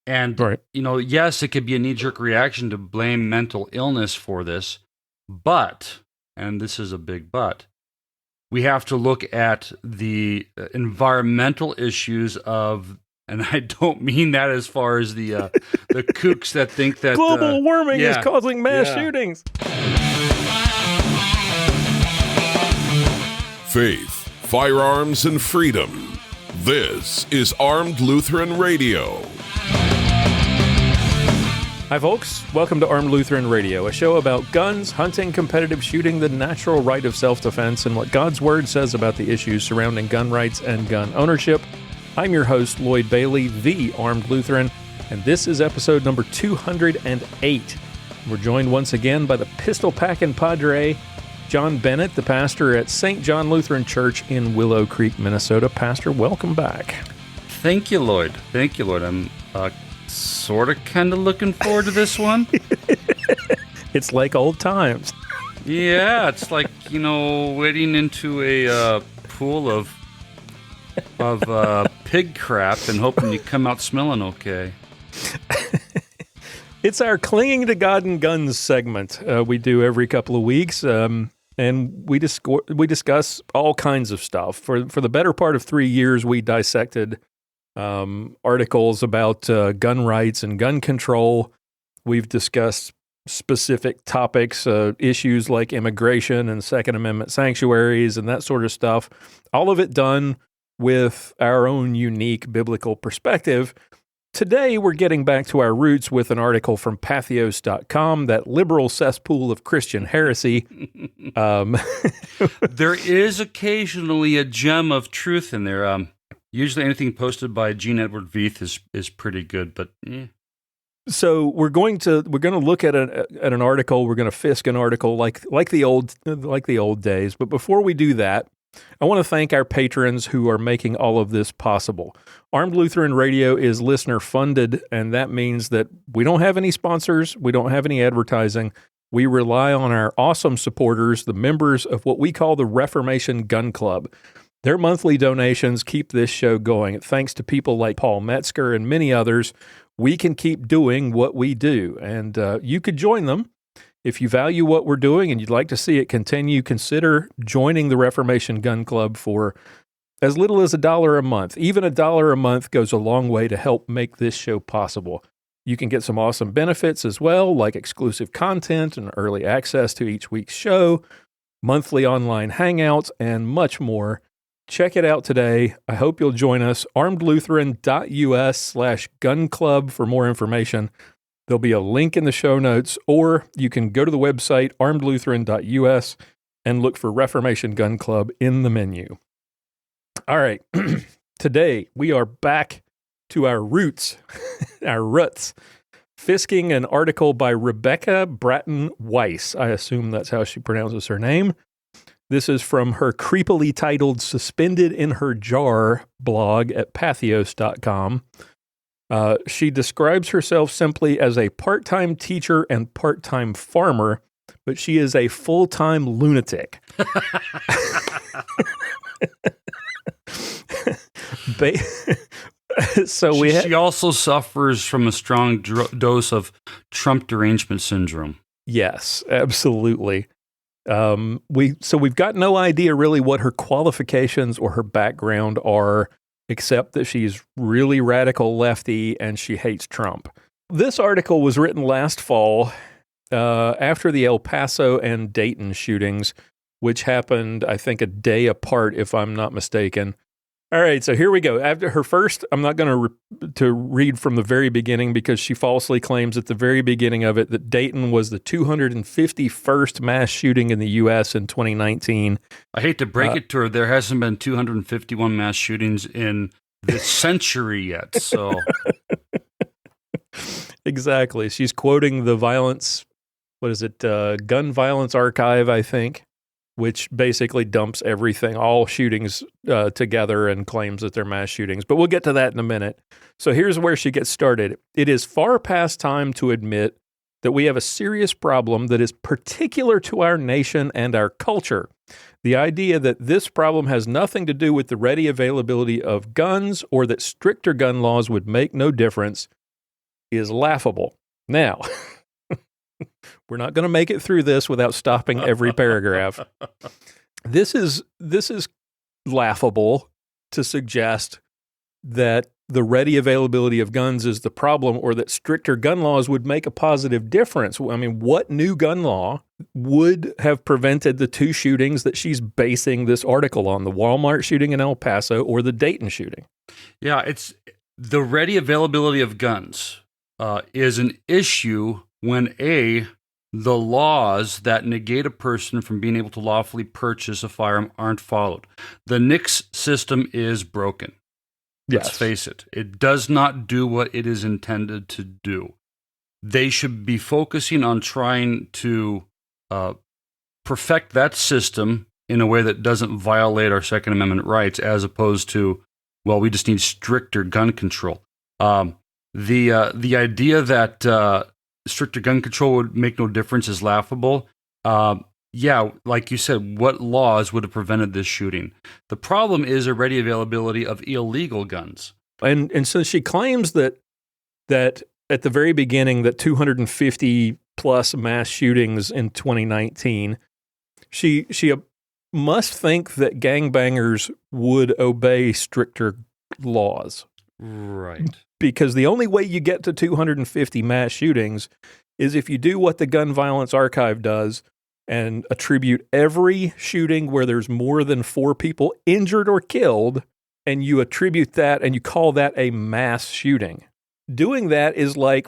And, Right. Yes, it could be a knee-jerk reaction to blame mental illness for this, but, and this is a big but, we have to look at the environmental issues of, and I don't mean that as far as the kooks that think that global warming is causing mass shootings. Faith, firearms, and freedom. This is Armed Lutheran Radio. Hi, folks. Welcome to Armed Lutheran Radio, a show about guns, hunting, competitive shooting, the natural right of self-defense, and what God's Word says about the issues surrounding gun rights and gun ownership. I'm your host, Lloyd Bailey, the Armed Lutheran, and this is episode number 208. We're joined once again by the pistol-packing Padre, John Bennett, the pastor at St. John Lutheran Church in Willow Creek, Minnesota. Pastor, welcome back. Thank you, Lloyd. I'm sort of kind of looking forward to this one. It's like old times. Yeah, it's like, wading into a pool of pig crap and hoping you come out smelling okay. It's our Clinging to God and Guns segment we do every couple of weeks, and we discuss all kinds of stuff. For the better part of 3 years, we dissected articles about gun rights and gun control. We've discussed specific topics, issues like immigration and Second Amendment sanctuaries and that sort of stuff. All of it done with our own unique biblical perspective. Today, we're getting back to our roots with an article from Pathos.com, that liberal cesspool of Christian heresy. There is occasionally a gem of truth in there. Usually anything posted by Gene Edward Veith is pretty good, but So we're going to look at an article. We're going to fisk an article like the old days. But before we do that, I want to thank our patrons who are making all of this possible. Armed Lutheran Radio is listener funded, and that means that we don't have any sponsors, we don't have any advertising. We rely on our awesome supporters, the members of what we call the Reformation Gun Club. Their monthly donations keep this show going. Thanks to people like Paul Metzger and many others, we can keep doing what we do. And you could join them. If you value what we're doing and you'd like to see it continue, consider joining the Reformation Gun Club for as little as $1 a month. Even $1 a month goes a long way to help make this show possible. You can get some awesome benefits as well, like exclusive content and early access to each week's show, monthly online hangouts, and much more. Check it out today. I hope you'll join us. armedlutheran.us/gun club for more information. There'll be a link in the show notes, or you can go to the website armedlutheran.us and look for Reformation Gun Club in the menu. All right. Today, we are back to our roots, our roots, fisking an article by Rebecca Bratton Weiss. I assume that's how she pronounces her name. This is from her creepily titled Suspended in Her Jar blog at pathos.com. She describes herself simply as a part-time teacher and part-time farmer, but she is a full-time lunatic. She also suffers from a strong dose of Trump derangement syndrome. Yes, absolutely. We've got no idea really what her qualifications or her background are, except that she's really radical lefty and she hates Trump. This article was written last fall after the El Paso and Dayton shootings, which happened, I think, a day apart, if I'm not mistaken. All right, so here we go. After her first, I'm not going to read from the very beginning because she falsely claims at the very beginning of it that Dayton was the 251st mass shooting in the U.S. in 2019. I hate to break it to her, there hasn't been 251 mass shootings in this century yet, so... Exactly. She's quoting the violence, Gun Violence Archive, I think, which basically dumps everything, all shootings together and claims that they're mass shootings. But we'll get to that in a minute. So here's where she gets started. It is far past time to admit that we have a serious problem that is particular to our nation and our culture. The idea that this problem has nothing to do with the ready availability of guns or that stricter gun laws would make no difference is laughable. Now, we're not going to make it through this without stopping every paragraph. This is laughable to suggest that the ready availability of guns is the problem, or that stricter gun laws would make a positive difference. I mean, what new gun law would have prevented the 2 shootings that she's basing this article on, the Walmart shooting in El Paso or the Dayton shooting? Yeah, it's the ready availability of guns is an issue when the laws that negate a person from being able to lawfully purchase a firearm aren't followed. The NICS system is broken. Let's face it. It does not do what it is intended to do. They should be focusing on trying to perfect that system in a way that doesn't violate our Second Amendment rights, as opposed to, well, we just need stricter gun control. The idea that stricter gun control would make no difference is laughable. Yeah, like you said, what laws would have prevented this shooting? The problem is a ready availability of illegal guns. And so she claims that at the very beginning, that 250 plus mass shootings in 2019, she must think that gangbangers would obey stricter laws. Right. Because the only way you get to 250 mass shootings is if you do what the Gun Violence Archive does and attribute every shooting where there's more than 4 people injured or killed, and you attribute that and you call that a mass shooting. Doing that is like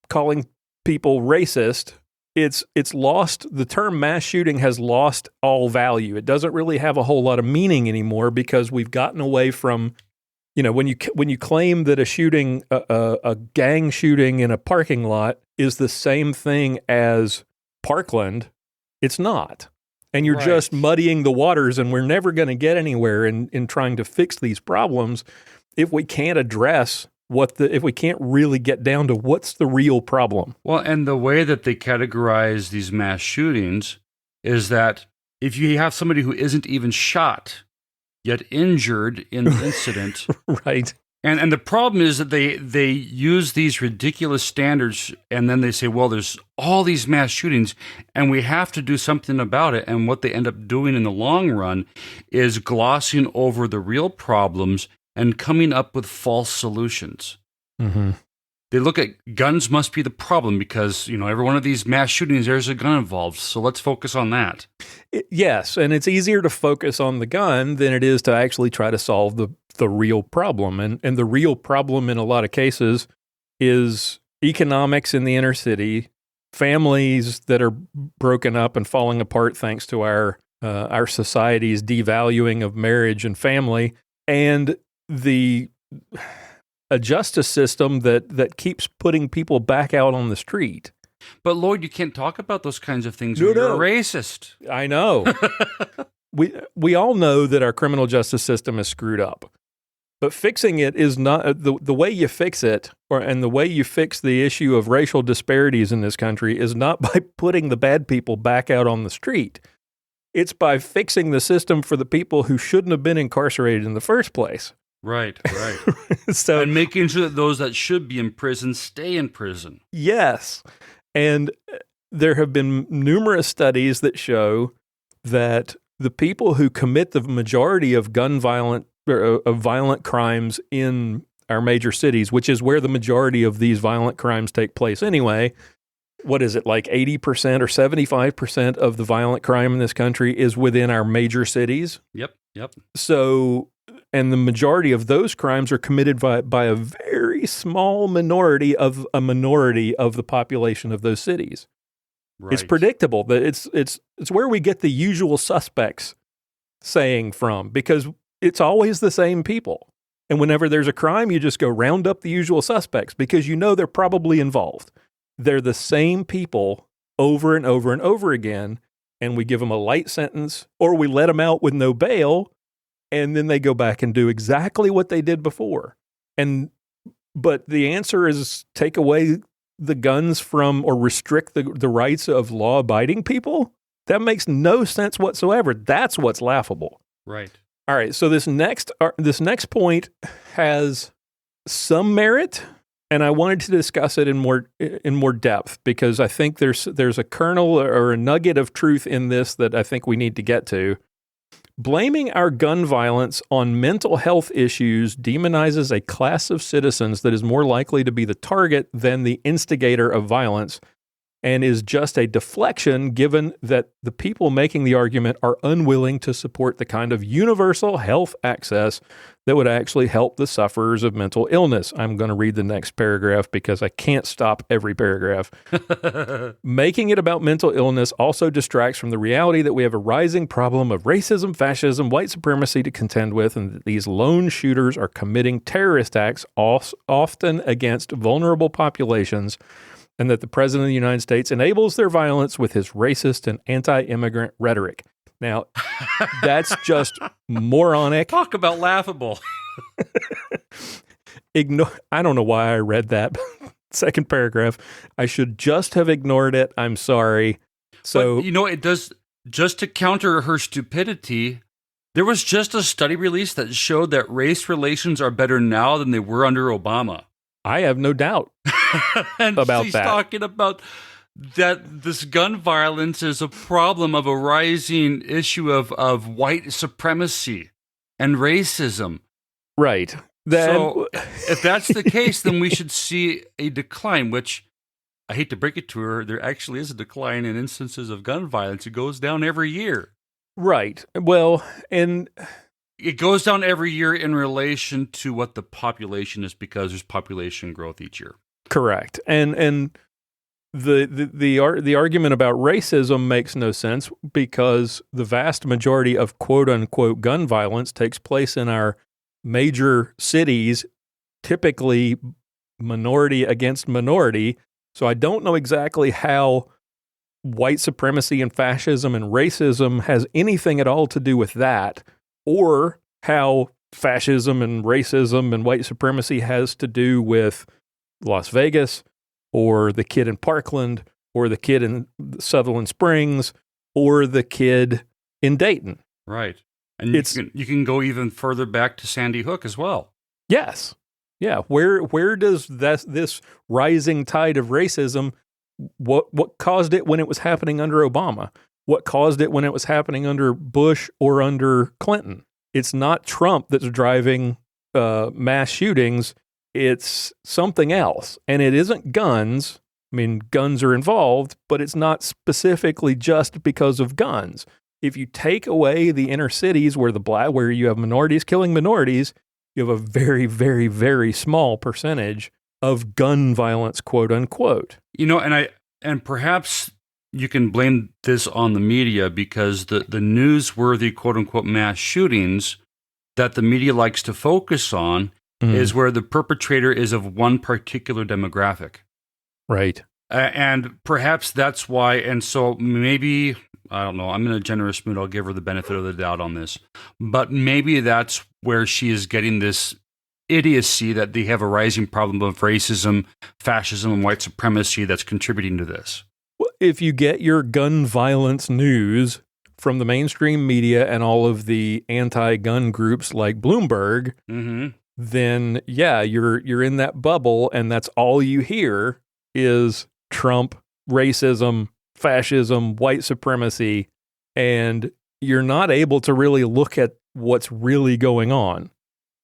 calling people racist. It's lost, the term mass shooting has lost all value. It doesn't really have a whole lot of meaning anymore, because we've gotten away from, when you claim that a shooting, a gang shooting in a parking lot is the same thing as Parkland, it's not. And you're just muddying the waters, and we're never going to get anywhere in trying to fix these problems if we can't address if we can't really get down to what's the real problem. Well, and the way that they categorize these mass shootings is that if you have somebody who isn't even shot, yet injured in the incident. Right. And the problem is that they use these ridiculous standards, and then they say, well, there's all these mass shootings, and we have to do something about it. And what they end up doing in the long run is glossing over the real problems and coming up with false solutions. Mm-hmm. They look at guns must be the problem because, every one of these mass shootings, there's a gun involved. So let's focus on that. Yes, and it's easier to focus on the gun than it is to actually try to solve the real problem. And the real problem in a lot of cases is economics in the inner city, families that are broken up and falling apart thanks to our society's devaluing of marriage and family, and a justice system that keeps putting people back out on the street. But Lloyd, you can't talk about those kinds of things No, when you're no. a racist. I know. We all know that our criminal justice system is screwed up. But fixing it is not the way you fix it, and the way you fix the issue of racial disparities in this country is not by putting the bad people back out on the street. It's by fixing the system for the people who shouldn't have been incarcerated in the first place. Right. So, and making sure that those that should be in prison stay in prison. Yes. And there have been numerous studies that show that the people who commit the majority of violent crimes in our major cities, which is where the majority of these violent crimes take place anyway, what is it, like 80% or 75% of the violent crime in this country is within our major cities? Yep. So, and the majority of those crimes are committed by a very small minority of the population of those cities. Right. It's predictable that it's where we get the usual suspects saying from, because it's always the same people. And whenever there's a crime, you just go round up the usual suspects because they're probably involved. They're the same people over and over and over again, and we give them a light sentence, or we let them out with no bail, and then they go back and do exactly what they did before. But the answer is take away the guns from, or restrict the rights of law-abiding people? That makes no sense whatsoever. That's what's laughable. Right. All right, so this next point has some merit, And I wanted to discuss it in more depth because I think there's a kernel or a nugget of truth in this that I think we need to get to. Blaming our gun violence on mental health issues demonizes a class of citizens that is more likely to be the target than the instigator of violence, and is just a deflection given that the people making the argument are unwilling to support the kind of universal health access that would actually help the sufferers of mental illness. I'm going to read the next paragraph because I can't stop every paragraph. Making it about mental illness also distracts from the reality that we have a rising problem of racism, fascism, white supremacy to contend with, and that these lone shooters are committing terrorist acts often against vulnerable populations, and that the President of the United States enables their violence with his racist and anti-immigrant rhetoric. Now, that's just moronic. Talk about laughable. I don't know why I read that second paragraph. I should just have ignored it. I'm sorry. So, but, it does, just to counter her stupidity, there was just a study released that showed that race relations are better now than they were under Obama. I have no doubt about she's that. Talking about that this gun violence is a problem of a rising issue of white supremacy and racism. Right. So if that's the case, then we should see a decline, which I hate to break it to her, there actually is a decline in instances of gun violence. It goes down every year. Right. Well, and it goes down every year in relation to what the population is because there's population growth each year. Correct. And the argument about racism makes no sense because the vast majority of quote unquote gun violence takes place in our major cities, typically minority against minority. So I don't know exactly how white supremacy and fascism and racism has anything at all to do with that, or how fascism and racism and white supremacy has to do with Las Vegas, or the kid in Parkland, or the kid in Sutherland Springs, or the kid in Dayton. Right. And you can go even further back to Sandy Hook as well. Yes. Yeah. Where does this rising tide of racism, what caused it when it was happening under Obama? What caused it when it was happening under Bush or under Clinton? It's not Trump that's driving mass shootings. It's something else. And it isn't guns. I mean, guns are involved, but it's not specifically just because of guns. If you take away the inner cities where you have minorities killing minorities, you have a very, very, very small percentage of gun violence, quote unquote. And perhaps you can blame this on the media because the newsworthy, quote unquote, mass shootings that the media likes to focus on is where the perpetrator is of one particular demographic. Right. And perhaps that's why. And so maybe, I don't know, I'm in a generous mood. I'll give her the benefit of the doubt on this. But maybe that's where she is getting this idiocy that they have a rising problem of racism, fascism, and white supremacy that's contributing to this. Well, if you get your gun violence news from the mainstream media and all of the anti-gun groups like Bloomberg, then yeah, you're in that bubble, and that's all you hear is Trump, racism, fascism, white supremacy, and you're not able to really look at what's really going on.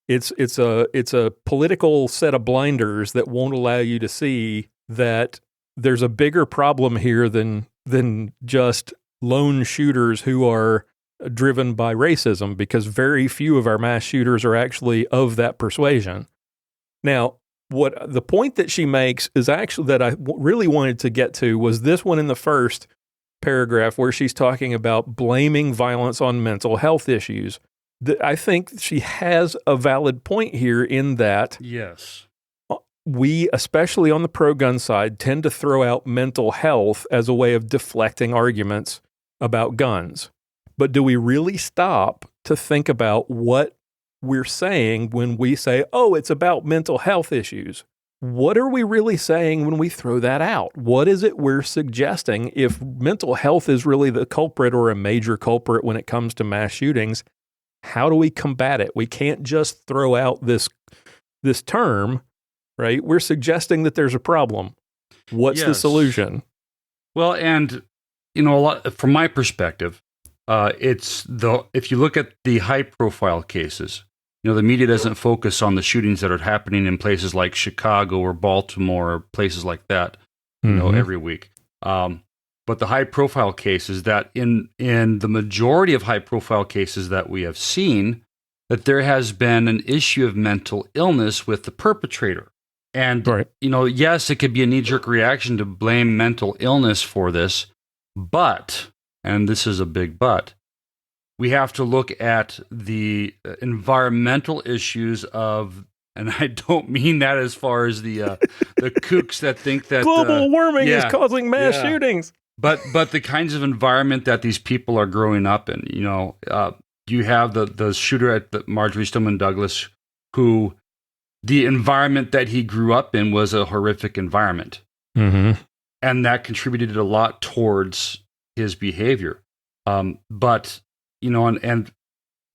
It's a political set of blinders that won't allow you to see that there's a bigger problem here than just lone shooters who are driven by racism, because very few of our mass shooters are actually of that persuasion. Now, what the point that she makes is actually that I really wanted to get to was this one in the first paragraph where she's talking about blaming violence on mental health issues. I think she has a valid point here in that yes, we, especially on the pro-gun side, tend to throw out mental health as a way of deflecting arguments about guns. But do we really stop to think about what we're saying when we say, oh, it's about mental health issues? What are we really saying when we throw that out? What is it we're suggesting? If mental health is really the culprit or a major culprit when it comes to mass shootings, how do we combat it? We can't just throw out this term right? We're suggesting that there's a problem. What's the Yes. solution? Well, and a lot from my perspective, if you look at the high-profile cases, the media doesn't focus on the shootings that are happening in places like Chicago or Baltimore or places like that, every week. But the high-profile cases that in the majority of high-profile cases that we have seen, that there has been an issue of mental illness with the perpetrator. And, Right. Yes, it could be a knee-jerk reaction to blame mental illness for this, but, and this is a big but, we have to look at the environmental issues of, and I don't mean that as far as the kooks that think that Global warming is causing mass Yeah. shootings. But the kinds of environment that these people are growing up in. You have the shooter at the Marjorie Stoneman Douglas, who the environment that he grew up in was a horrific environment, Mm-hmm. and that contributed a lot towards his behavior. But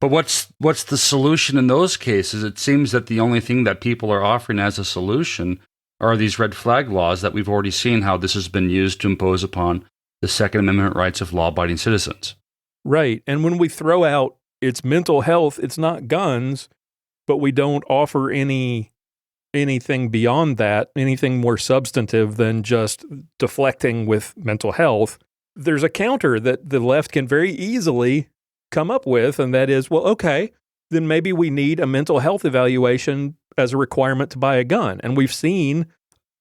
what's the solution in those cases? It seems that the only thing that people are offering as a solution are these red flag laws that we've already seen how this has been used to impose upon the Second Amendment rights of law-abiding citizens. Right. And when we throw out it's mental health, it's not guns, but we don't offer anything beyond that, anything more substantive than just deflecting with mental health, there's a counter that the left can very easily come up with, and that is, well, okay, then maybe we need a mental health evaluation as a requirement to buy a gun. And we've seen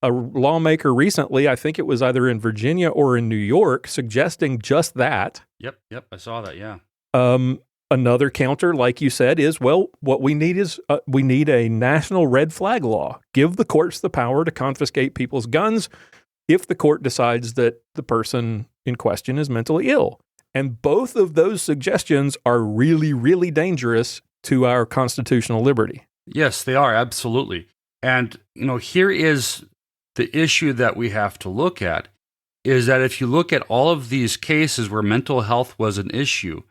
a lawmaker recently, I think it was either in Virginia or in New York, suggesting just that. Yep, I saw that, yeah. Another counter, like you said, is, well, what we need is we need a national red flag law. Give the courts the power to confiscate people's guns if the court decides that the person in question is mentally ill. And both of those suggestions are really, really dangerous to our constitutional liberty. Yes, they are, absolutely. And, here is the issue that we have to look at, is that if you look at all of these cases where mental health was an issue,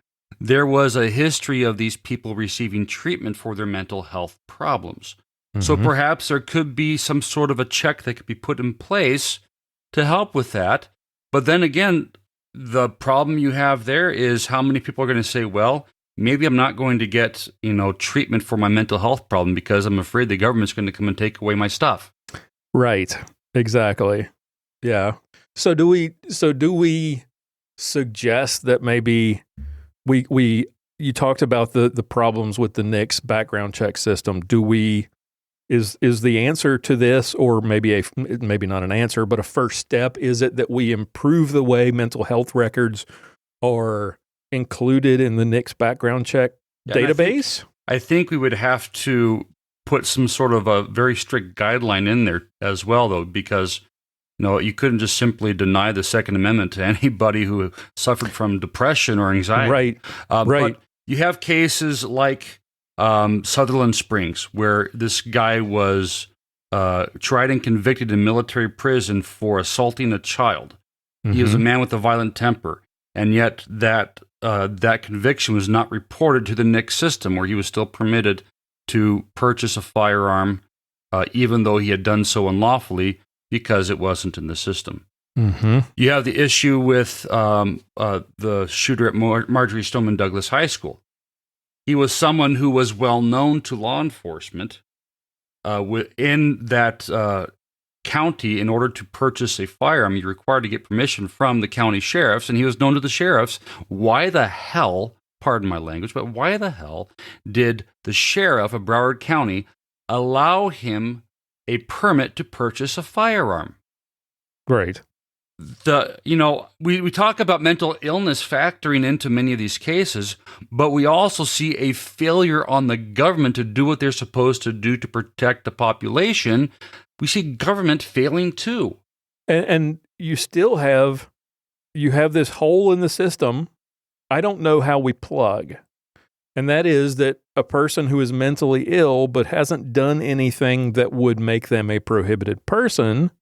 there was a history of these people receiving treatment for their mental health problems. Mm-hmm. So perhaps there could be some sort of a check that could be put in place to help with that. But then again, the problem you have there is how many people are going to say, well, maybe I'm not going to get, treatment for my mental health problem because I'm afraid the government's going to come and take away my stuff. Right. Exactly. Yeah. So do we suggest that maybe you talked about the problems with the NICS background check system. Is the answer to this, or maybe not an answer, but a first step, is it that we improve the way mental health records are included in the NICS background check database? I think we would have to put some sort of a very strict guideline in there as well, though, because you couldn't just simply deny the Second Amendment to anybody who suffered from depression or anxiety. Right. Right. But you have cases like Sutherland Springs, where this guy was tried and convicted in military prison for assaulting a child. Mm-hmm. He was a man with a violent temper, and yet that conviction was not reported to the NICS system, where he was still permitted to purchase a firearm, even though he had done so unlawfully, because it wasn't in the system. Mm-hmm. You have the issue with the shooter at Marjorie Stoneman Douglas High School. He was someone who was well known to law enforcement in that county. In order to purchase a firearm, you're required to get permission from the county sheriffs, and he was known to the sheriffs. Why the hell, pardon my language, but why the hell did the sheriff of Broward County allow him a permit to purchase a firearm? Right. We talk about mental illness factoring into many of these cases, but we also see a failure on the government to do what they're supposed to do to protect the population. We see government failing too. And you still have this hole in the system. I don't know how we plug. And that is that a person who is mentally ill but hasn't done anything that would make them a prohibited person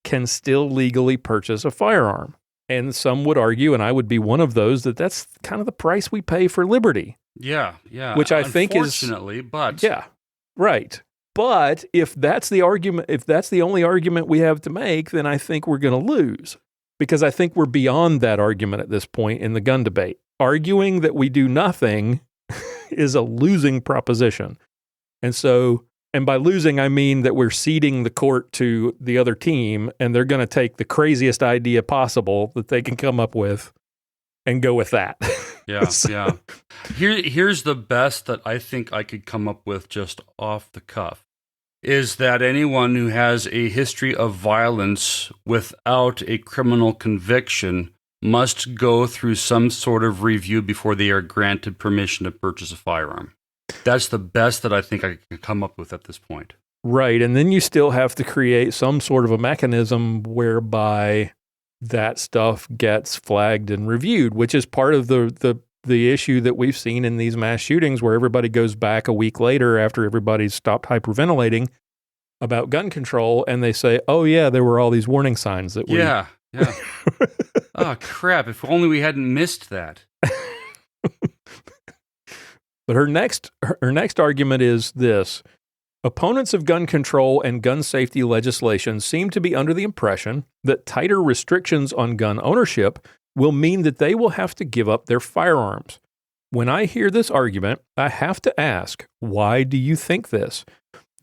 can still legally purchase a firearm. And some would argue, and I would be one of those, that that's kind of the price we pay for liberty. Yeah. Which I think is... Unfortunately, but... Yeah, right. But if that's the argument, if that's the only argument we have to make, then I think we're going to lose, because I think we're beyond that argument at this point in the gun debate. Arguing that we do nothing is a losing proposition. And by losing, I mean that we're ceding the court to the other team, and they're going to take the craziest idea possible that they can come up with and go with that. Yeah, yeah. Here's the best that I think I could come up with just off the cuff, is that anyone who has a history of violence without a criminal conviction must go through some sort of review before they are granted permission to purchase a firearm. That's the best that I think I can come up with at this point. Right, and then you still have to create some sort of a mechanism whereby that stuff gets flagged and reviewed, which is part of the issue that we've seen in these mass shootings, where everybody goes back a week later after everybody's stopped hyperventilating about gun control, and they say, oh yeah, there were all these warning signs that we... Yeah. Oh, crap, if only we hadn't missed that. But her next argument is this. Opponents of gun control and gun safety legislation seem to be under the impression that tighter restrictions on gun ownership will mean that they will have to give up their firearms. When I hear this argument, I have to ask, why do you think this?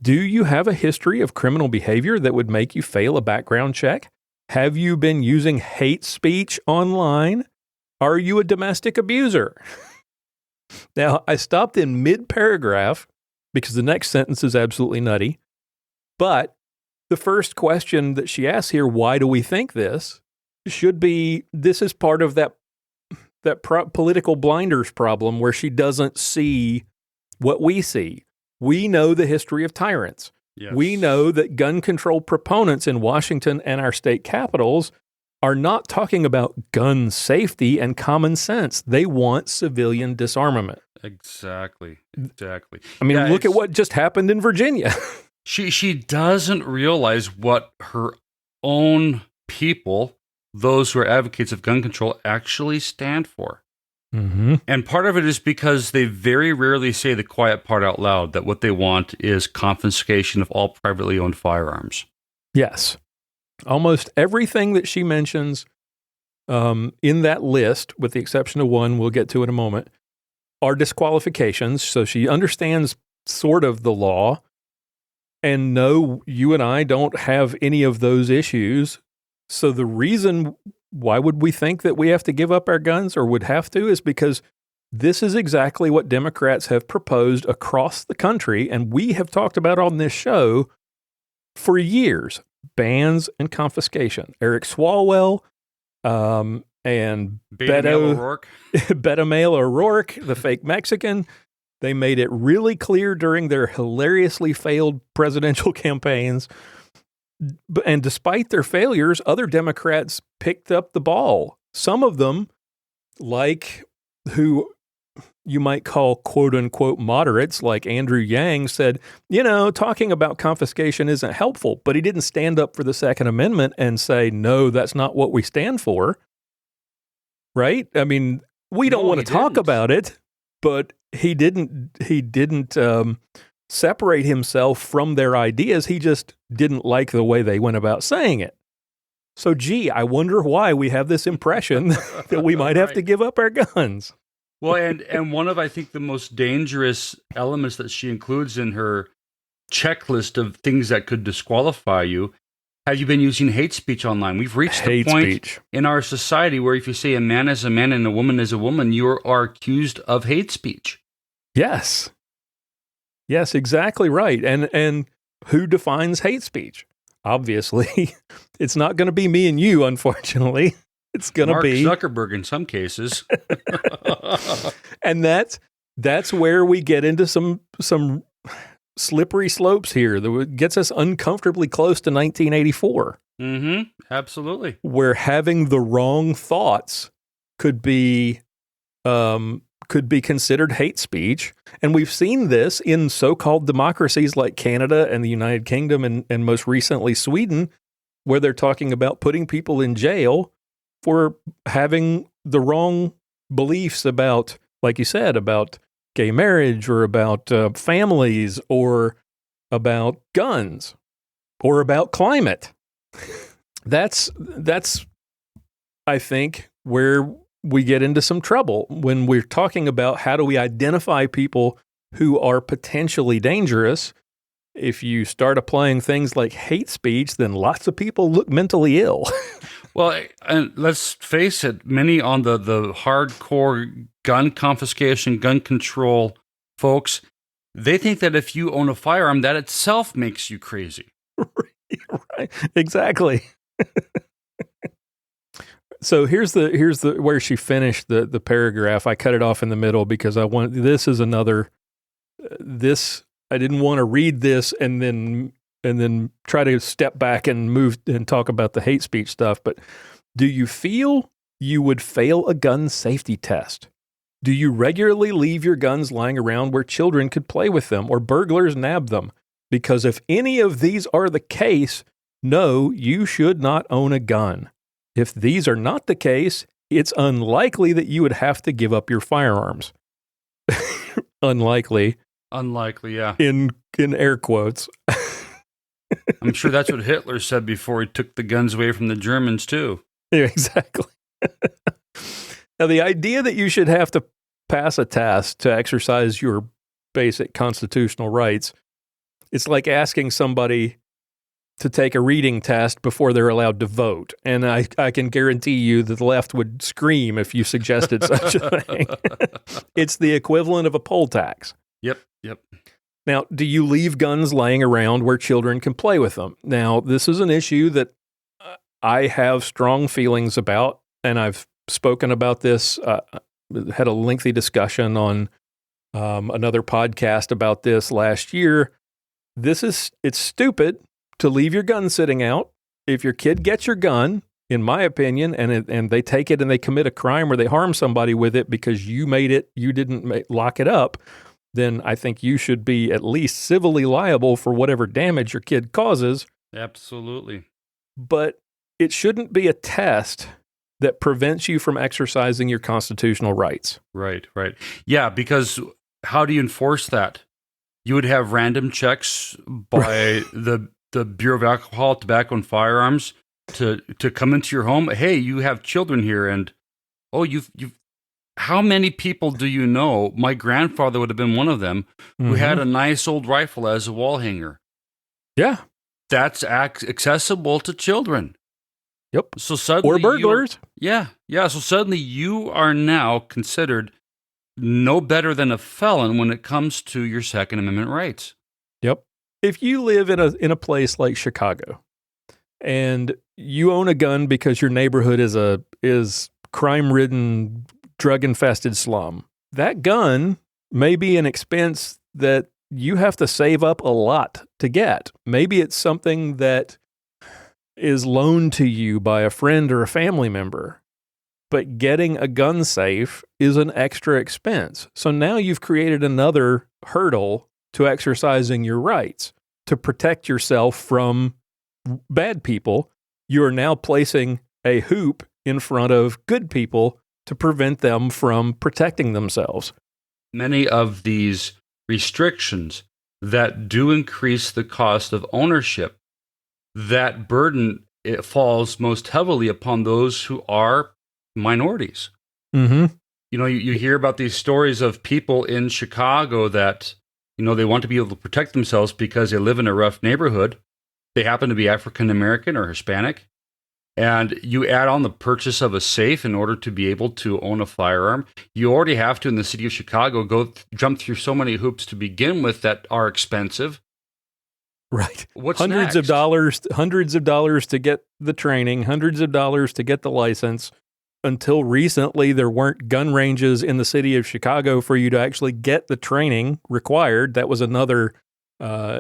Do you have a history of criminal behavior that would make you fail a background check? Have you been using hate speech online? Are you a domestic abuser? Now, I stopped in mid-paragraph because the next sentence is absolutely nutty. But the first question that she asks here, why do we think this, should be, this is part of that political blinders problem where she doesn't see what we see. We know the history of tyrants. Yes. We know that gun control proponents in Washington and our state capitals are not talking about gun safety and common sense. They want civilian disarmament. Exactly. I mean, look at what just happened in Virginia. She doesn't realize what her own people, those who are advocates of gun control, actually stand for. Mm-hmm. And part of it is because they very rarely say the quiet part out loud, that what they want is confiscation of all privately owned firearms. Yes. Almost everything that she mentions in that list, with the exception of one we'll get to in a moment, are disqualifications. So she understands sort of the law. And no, you and I don't have any of those issues. So the reason why would we think that we have to give up our guns, or would have to, is because this is exactly what Democrats have proposed across the country, and we have talked about on this show for years. Bans and confiscation. Eric Swalwell and Beto Mail O'Rourke, the fake Mexican, they made it really clear during their hilariously failed presidential campaigns. And despite their failures, other Democrats picked up the ball. Some of them, like who you might call quote-unquote moderates, like Andrew Yang, said, talking about confiscation isn't helpful. But he didn't stand up for the Second Amendment and say, no, that's not what we stand for. Right? I mean, we don't want to talk about it, but he didn't separate himself from their ideas. He just didn't like the way they went about saying it. So, I wonder why we have this impression that we might have to give up our guns. Well, and one of, I think, the most dangerous elements that she includes in her checklist of things that could disqualify you, have you been using hate speech online? We've reached the point in our society where if you say a man is a man and a woman is a woman, you are accused of hate speech. Yes. Yes, exactly right. And who defines hate speech? Obviously, it's not going to be me and you, unfortunately. It's going to be Mark Zuckerberg in some cases. And that's where we get into some slippery slopes here that gets us uncomfortably close to 1984. Mm-hmm. Absolutely. Where having the wrong thoughts could be considered hate speech. And we've seen this in so-called democracies like Canada and the United Kingdom and most recently Sweden, where they're talking about putting people in jail for having the wrong beliefs about, like you said, about gay marriage or about families or about guns or about climate. That's I think where we get into some trouble when we're talking about how do we identify people who are potentially dangerous. If you start applying things like hate speech, then lots of people look mentally ill. Well, and let's face it, many on the hardcore gun confiscation, gun control folks, they think that if you own a firearm, that itself makes you crazy. Right. Exactly. So here's the where she finished the paragraph. I cut it off in the middle because I didn't want to read this and then try to step back and move and talk about the hate speech stuff. But do you feel you would fail a gun safety test? Do you regularly leave your guns lying around where children could play with them or burglars nab them? Because if any of these are the case, no, you should not own a gun. If these are not the case, it's unlikely that you would have to give up your firearms. Unlikely. Unlikely, yeah. In air quotes. I'm sure that's what Hitler said before he took the guns away from the Germans, too. Yeah, exactly. Now, the idea that you should have to pass a test to exercise your basic constitutional rights, it's like asking somebody to take a reading test before they're allowed to vote. And I can guarantee you that the left would scream if you suggested such a thing. It's the equivalent of a poll tax. Yep. Now, do you leave guns laying around where children can play with them? Now, this is an issue that I have strong feelings about, and I've spoken about this, had a lengthy discussion on another podcast about this last year. It's stupid to leave your gun sitting out. If your kid gets your gun, in my opinion, and they take it and they commit a crime or they harm somebody with it because you didn't lock it up, then I think you should be at least civilly liable for whatever damage your kid causes. Absolutely. But it shouldn't be a test that prevents you from exercising your constitutional rights. Right. Yeah, because how do you enforce that? You would have random checks by the Bureau of Alcohol, Tobacco, and Firearms to come into your home. Hey, you have children here, and you've. How many people do you know? My grandfather would have been one of them who had a nice old rifle as a wall hanger. Yeah, that's accessible to children. Yep. So suddenly, or burglars. Yeah. So suddenly, you are now considered no better than a felon when it comes to your Second Amendment rights. Yep. If you live in a place like Chicago, and you own a gun because your neighborhood is crime-ridden, drug-infested slum, that gun may be an expense that you have to save up a lot to get. Maybe it's something that is loaned to you by a friend or a family member. But getting a gun safe is an extra expense. So now you've created another hurdle to exercising your rights. To protect yourself from bad people, you are now placing a hoop in front of good people to prevent them from protecting themselves. Many of these restrictions that do increase the cost of ownership, that burden, it falls most heavily upon those who are minorities. Mm-hmm. You hear about these stories of people in Chicago that, they want to be able to protect themselves because they live in a rough neighborhood. They happen to be African American or Hispanic. And you add on the purchase of a safe in order to be able to own a firearm. You already have to, in the city of Chicago, jump through so many hoops to begin with that are expensive. Right. What's hundreds next? Hundreds of dollars to get the training, hundreds of dollars to get the license. Until recently, there weren't gun ranges in the city of Chicago for you to actually get the training required. That was another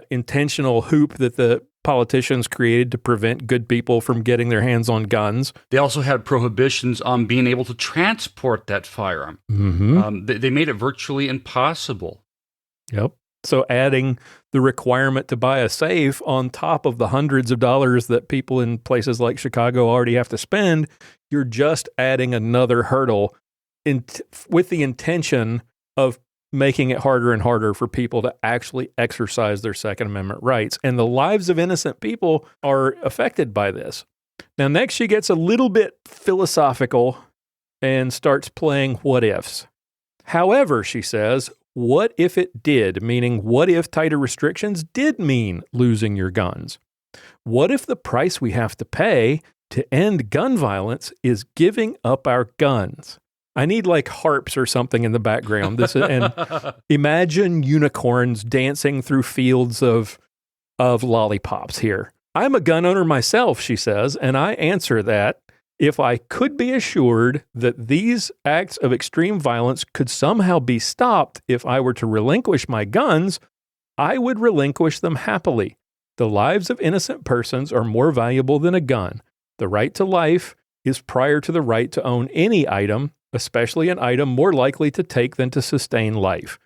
intentional hoop that the politicians created to prevent good people from getting their hands on guns. They also had prohibitions on being able to transport that firearm. Mm-hmm. They made it virtually impossible. Yep. So adding the requirement to buy a safe on top of the hundreds of dollars that people in places like Chicago already have to spend, you're just adding another hurdle with the intention of making it harder and harder for people to actually exercise their Second Amendment rights. And the lives of innocent people are affected by this. Now, next she gets a little bit philosophical and starts playing what ifs. However, she says, what if it did? Meaning, what if tighter restrictions did mean losing your guns? What if the price we have to pay to end gun violence is giving up our guns? I need like harps or something in the background. And imagine unicorns dancing through fields of lollipops here. I'm a gun owner myself, she says, and I answer that if I could be assured that these acts of extreme violence could somehow be stopped if I were to relinquish my guns, I would relinquish them happily. The lives of innocent persons are more valuable than a gun. The right to life is prior to the right to own any item, especially an item more likely to take than to sustain life.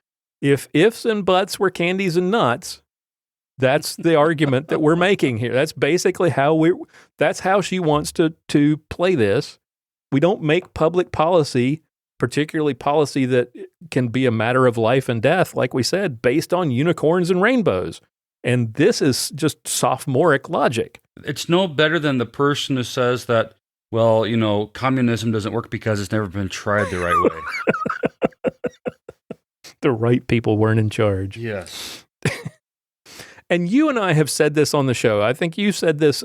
If ifs and buts were candies and nuts, that's the argument that we're making here. That's basically that's how she wants to play this. We don't make public policy, particularly policy that can be a matter of life and death, like we said, based on unicorns and rainbows. And this is just sophomoric logic. It's no better than the person who says that, well, communism doesn't work because it's never been tried the right way. The right people weren't in charge. Yes. And you and I have said this on the show. I think you said this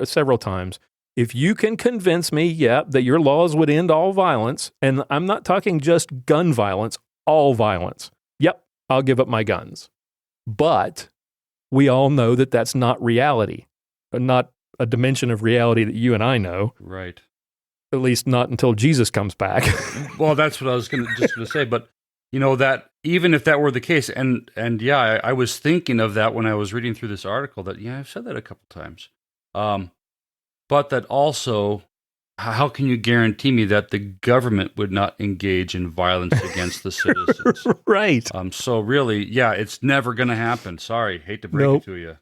several times. If you can convince me, that your laws would end all violence, and I'm not talking just gun violence, all violence. Yep, I'll give up my guns. But we all know that that's not reality, not a dimension of reality that you and I know. Right. At least not until Jesus comes back. Well, that's what I was just going to say. But that even if that were the case, and I was thinking of that when I was reading through this article. That I've said that a couple times. But that also, how can you guarantee me that the government would not engage in violence against the citizens? Right. So really, it's never going to happen. Sorry, hate to break it to you.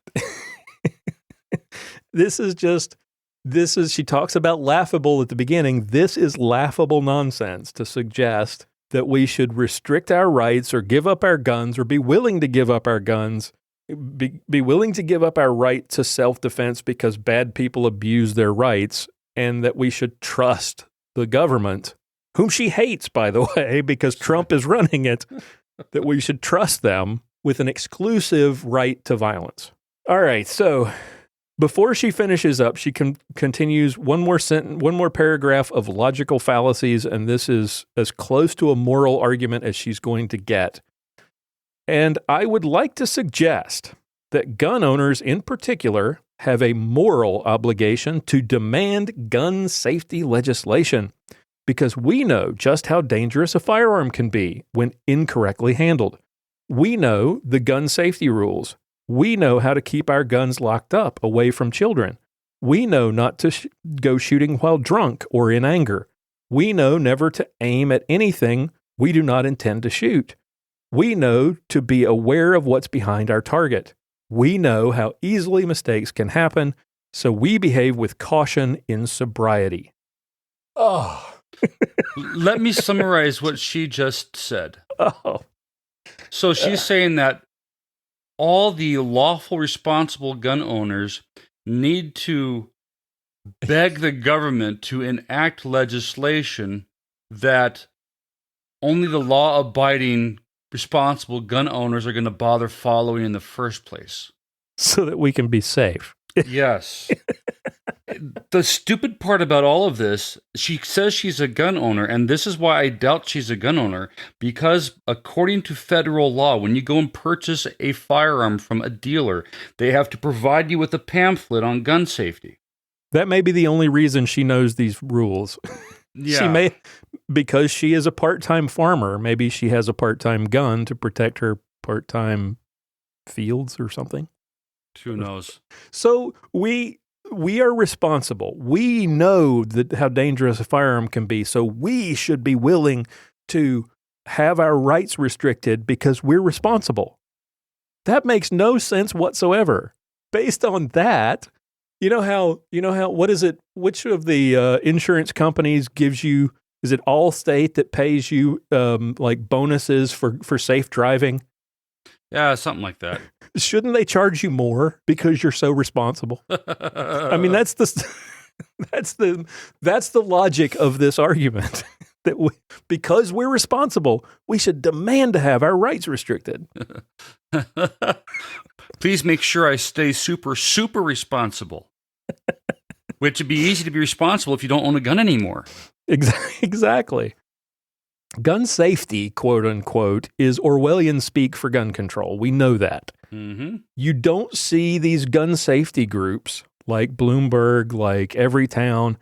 She talks about laughable at the beginning. This is laughable nonsense to suggest that we should restrict our rights or give up our guns or be willing to give up our guns, be willing to give up our right to self-defense because bad people abuse their rights, and that we should trust the government, whom she hates, by the way, because Trump is running it, that we should trust them with an exclusive right to violence. All right, so before she finishes up, she continues one more paragraph of logical fallacies, and this is as close to a moral argument as she's going to get. And I would like to suggest that gun owners in particular have a moral obligation to demand gun safety legislation, because we know just how dangerous a firearm can be when incorrectly handled. We know the gun safety rules. We know how to keep our guns locked up away from children. We know not to go shooting while drunk or in anger. We know never to aim at anything we do not intend to shoot. We know to be aware of what's behind our target. We know how easily mistakes can happen, so we behave with caution in sobriety. Oh. Let me summarize what she just said. Oh. So she's saying that all the lawful, responsible gun owners need to beg the government to enact legislation that only the law-abiding, responsible gun owners are going to bother following in the first place. So that we can be safe. Yes. The stupid part about all of this, she says she's a gun owner, and this is why I doubt she's a gun owner, because according to federal law, when you go and purchase a firearm from a dealer, they have to provide you with a pamphlet on gun safety. That may be the only reason she knows these rules. Yeah. She may, because she is a part-time farmer, maybe she has a part-time gun to protect her part-time fields or something. Who knows? So we are responsible. We know how dangerous a firearm can be, so we should be willing to have our rights restricted because we're responsible. That makes no sense whatsoever. Based on that, you know how, what is it? Which of the insurance companies gives you Is it Allstate that pays you like bonuses for safe driving? Yeah, something like that. Shouldn't they charge you more because you're so responsible? I mean, that's the logic of this argument. That because we're responsible, we should demand to have our rights restricted. Please make sure I stay super, super responsible. Which would be easy to be responsible if you don't own a gun anymore. Exactly. Gun safety, quote unquote, is Orwellian speak for gun control. We know that. Mm-hmm. You don't see these gun safety groups like Bloomberg, like Everytown,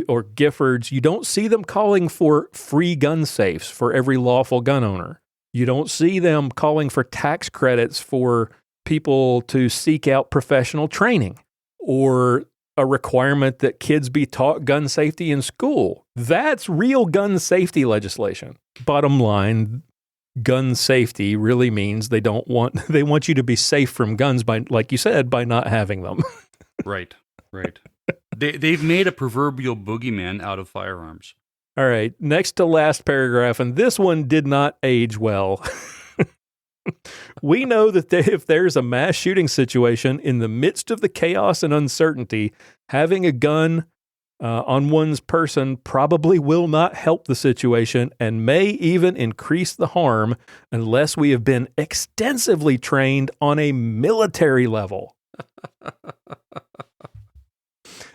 or Giffords. You don't see them calling for free gun safes for every lawful gun owner. You don't see them calling for tax credits for people to seek out professional training or a requirement that kids be taught gun safety in school. That's real gun safety legislation. Bottom line, gun safety really means they want you to be safe from guns by, like you said, by not having them. Right. They've made a proverbial boogeyman out of firearms. All right, next to last paragraph, and this one did not age well. We know that if there's a mass shooting situation in the midst of the chaos and uncertainty, having a gun on one's person probably will not help the situation and may even increase the harm unless we have been extensively trained on a military level.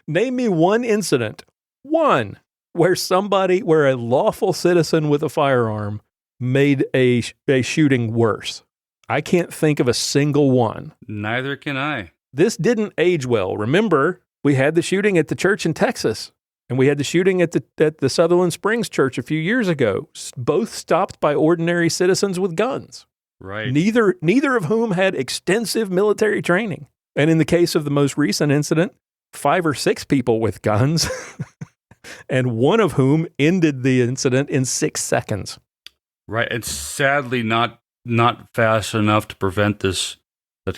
Name me one incident, where a lawful citizen with a firearm made a shooting worse. I can't think of a single one. Neither can I. This didn't age well. Remember, we had the shooting at the church in Texas, and we had the shooting at the Sutherland Springs Church a few years ago, both stopped by ordinary citizens with guns. Right. Neither of whom had extensive military training. And in the case of the most recent incident, 5 or 6 people with guns, and one of whom ended the incident in 6 seconds. Right. It's sadly not fast enough to prevent that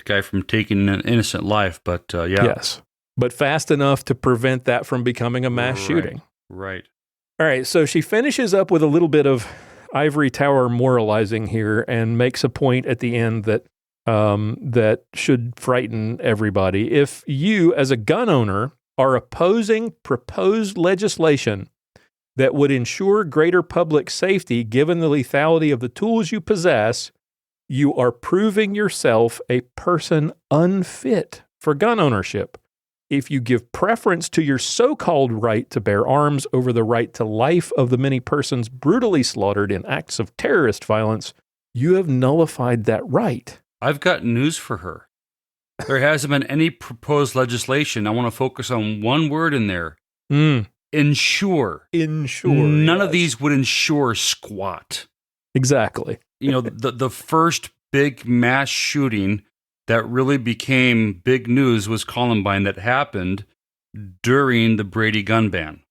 guy from taking an innocent life, but yeah. Yes. But fast enough to prevent that from becoming a mass shooting. Right. All right. So she finishes up with a little bit of ivory tower moralizing here and makes a point at the end that should frighten everybody. If you, as a gun owner, are opposing proposed legislation that would ensure greater public safety given the lethality of the tools you possess, you are proving yourself a person unfit for gun ownership. If you give preference to your so-called right to bear arms over the right to life of the many persons brutally slaughtered in acts of terrorist violence, you have nullified that right. I've got news for her. There hasn't been any proposed legislation. I want to focus on one word in there. Ensure. None of these would ensure squat. Exactly. You know, the first big mass shooting that really became big news was Columbine, that happened during the Brady gun ban.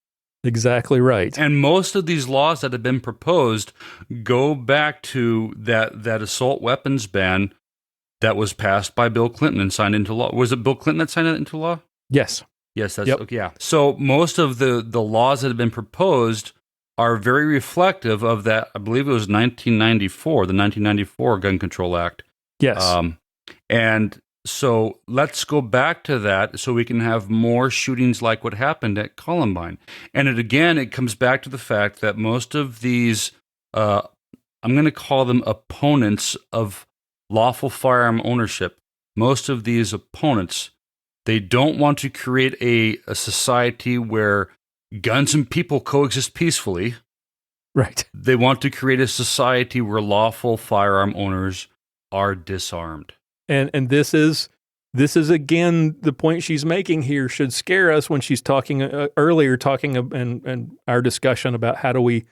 Exactly right. And most of these laws that have been proposed go back to that assault weapons ban that was passed by Bill Clinton and signed into law. Was it Bill Clinton that signed it into law? Yes. Yes, that's okay, yeah. So most of the laws that have been proposed are very reflective of that. I believe it was 1994, the 1994 Gun Control Act. Yes. And so let's go back to that so we can have more shootings like what happened at Columbine. And it comes back to the fact that most of these, I'm going to call them opponents of lawful firearm ownership, most of these opponents, they don't want to create a society where guns and people coexist peacefully. Right. They want to create a society where lawful firearm owners are disarmed. And this is again the point she's making here should scare us when she's talking earlier and our discussion about how do we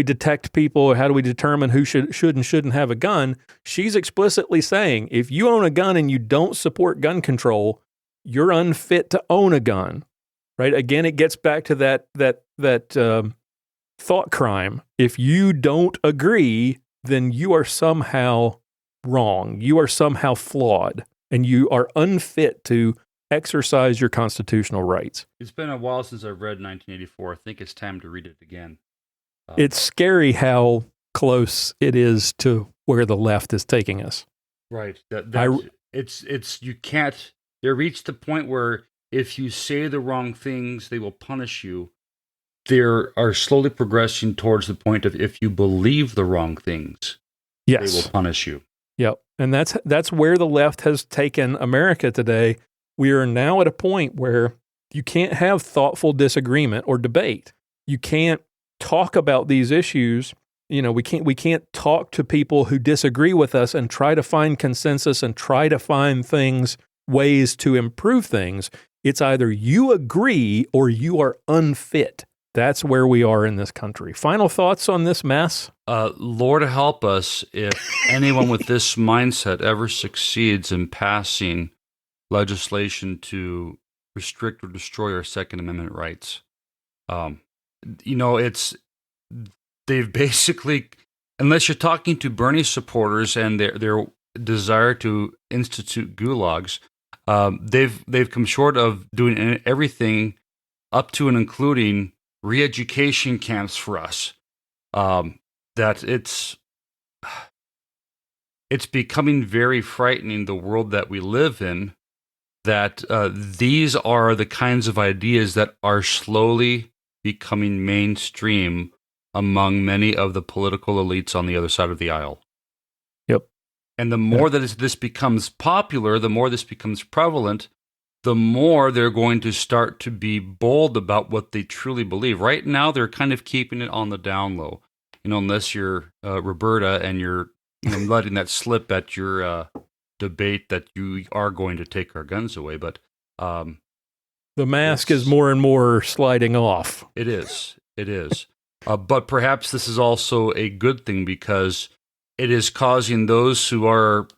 detect people, or how do we determine who should and shouldn't have a gun. She's explicitly saying if you own a gun and you don't support gun control, you're unfit to own a gun. Right? Again, it gets back to that thought crime. If you don't agree, then you are somehow wrong. You are somehow flawed, and you are unfit to exercise your constitutional rights. It's been a while since I've read 1984. I think it's time to read it again. It's scary how close it is to where the left is taking us. Right. It's you can't. They reached the point where if you say the wrong things, they will punish you. They are slowly progressing towards the point of if you believe the wrong things, yes, they will punish you. Yep. And that's where the left has taken America today. We are now at a point where you can't have thoughtful disagreement or debate. You can't talk about these issues. We can't talk to people who disagree with us and try to find consensus and try to find ways to improve things. It's either you agree or you are unfit. That's where we are in this country. Final thoughts on this mess? Lord help us if anyone with this mindset ever succeeds in passing legislation to restrict or destroy our Second Amendment rights. They've basically, unless you're talking to Bernie supporters and their desire to institute gulags, they've come short of doing everything up to and including re-education camps for us. That it's becoming very frightening, the world that we live in, that these are the kinds of ideas that are slowly becoming mainstream among many of the political elites on the other side of the aisle. Yep. And the more that this becomes popular, the more this becomes prevalent, the more they're going to start to be bold about what they truly believe. Right now, they're kind of keeping it on the down low. Unless you're Roberta and you're letting that slip at your debate that you are going to take our guns away. But the mask is more and more sliding off. It is. But perhaps this is also a good thing because it is causing those who are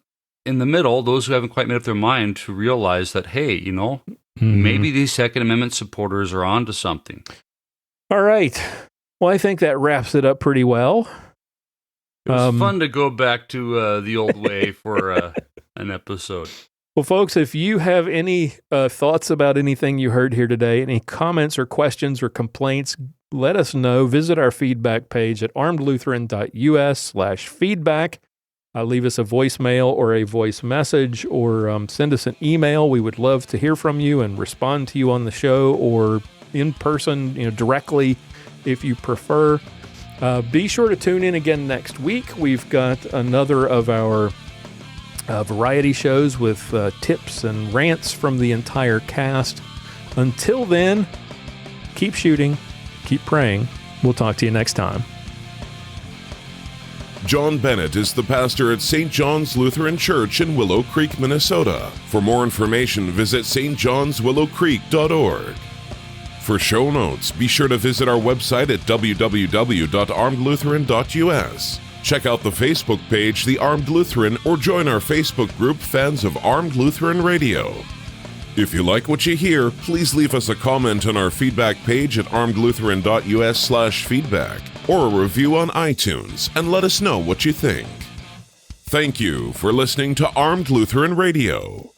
in the middle, those who haven't quite made up their mind, to realize that, hey, maybe these Second Amendment supporters are onto something. All right. Well, I think that wraps it up pretty well. It was fun to go back to the old way for an episode. Well, folks, if you have any thoughts about anything you heard here today, any comments or questions or complaints, let us know. Visit our feedback page at armedlutheran.us/feedback. Leave us a voicemail or a voice message, or send us an email. We would love to hear from you and respond to you on the show or in person, directly if you prefer. Be sure to tune in again next week. We've got another of our variety shows with tips and rants from the entire cast. Until then, keep shooting, keep praying. We'll talk to you next time. John Bennett is the pastor at St. John's Lutheran Church in Willow Creek, Minnesota. For more information, visit stjohnswillowcreek.org. For show notes, be sure to visit our website at www.armedlutheran.us. Check out the Facebook page, The Armed Lutheran, or join our Facebook group, Fans of Armed Lutheran Radio. If you like what you hear, please leave us a comment on our feedback page at armedlutheran.us/feedback or a review on iTunes and let us know what you think. Thank you for listening to Armed Lutheran Radio.